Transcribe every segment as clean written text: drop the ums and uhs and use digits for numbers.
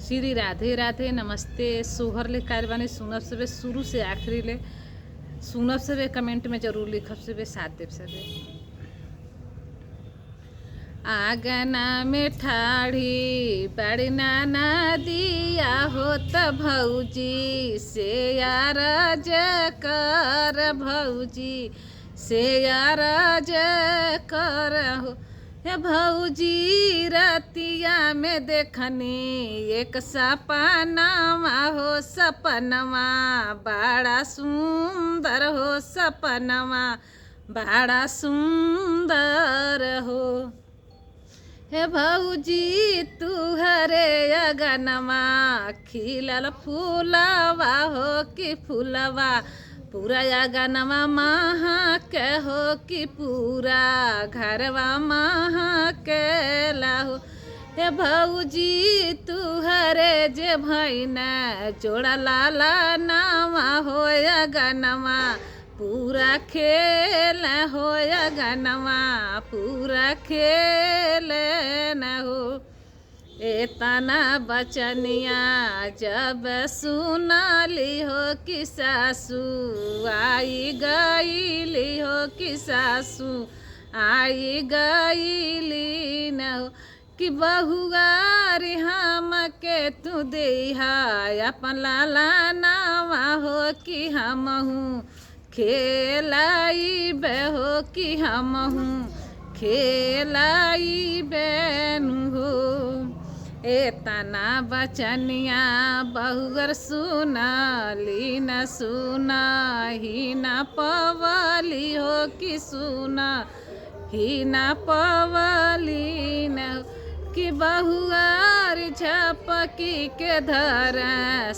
श्री राधे राधे नमस्ते। सोहर ले कायल बानी सुनब सबे शुरू से आखिरी ले सुनब सबे कमेंट में जरूर लिखब सबे साथ देव सबे। आगना में ठाड़ी बड़ी नाना दिया होत भौजी से यार कर भौजी से यार कर हो हे भौजी रतिया में देखनी एक सपनवा हो सपनवा बड़ा सुंदर हो सपनवा बड़ा सुंदर हो हे भौजी तुहरे अगनमा खिलल फूलवा हो कि फूलवा पूरा अगनमा महा के हो कि पूरा घरवा महा के लाहो हे भौजी तुहरे जे भैना जोड़ा लाला नावा हो अगनमा पूरा खेल हो अगनमा पूरा खेल न हो एतना बचनिया जब सुनाली हो कि सासू आई गईली हो कि सासू आई गईली न हो कि बहुआरी हम के तू देहा अपन लाला नावा हो कि हम हूँ खेलाई हो कि हम हूँ खेलाई बेनु हो एतना बचनिया बहुगर सुनाली न सुना ही न पवली हो कि सुना ही न पवली न कि बहुआर झपकी के धर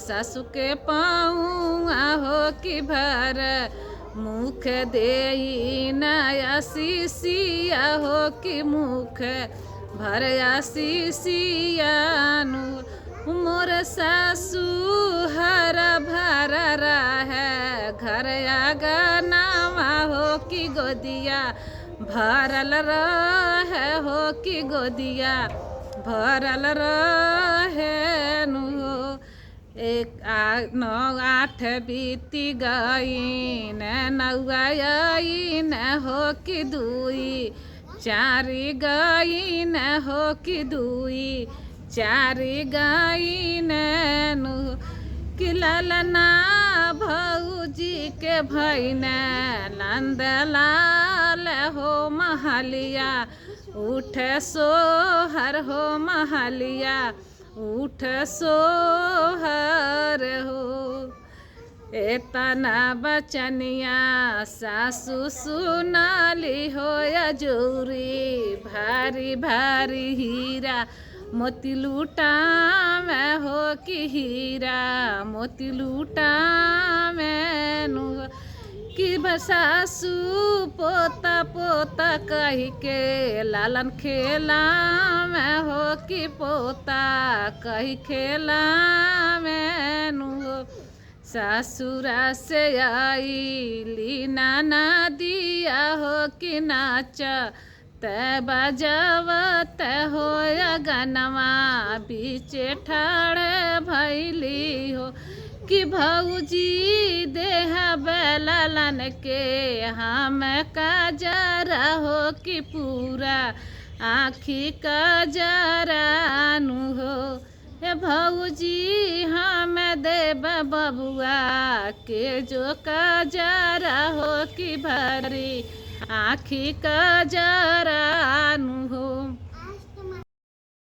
सासु के पाऊँ हो कि भर मुख देई नया सीसिया हो कि मुख भरया सीसियानु मोर सासू हरा भरा है घर आगनावा हो कि गोदिया भरल रहे हो कि गोदिया भरल रहे नु एक 9-8 बीती गई न हो कि 2-4 गई न हो कि 2-4 गई नु कि ललना भौजी के भैना नंदलाल हो महलिया उठ सोहर हो महलिया उठ सोहर हो एतना बचनिया सासू सुनाली हो अजूरी भारी भारी हीरा मोती लूटा में हो कि हीरा मोती लूटा में नु कि सासू पोता पोता कही के लालन खेला में हो कि पोता कही खेला में नु सासुरा से आई नाना दिया हो कि नाच तै बजावत हो अगनमा बीचे ठाड़े भैली हो कि भौजी देह बेलन के हम काजरा हो कि पूरा आँखी काजरा नु हो हे भौजी हम देव बबुआ के जो काजरा हो कि भरी आँखी काजरा नु हो।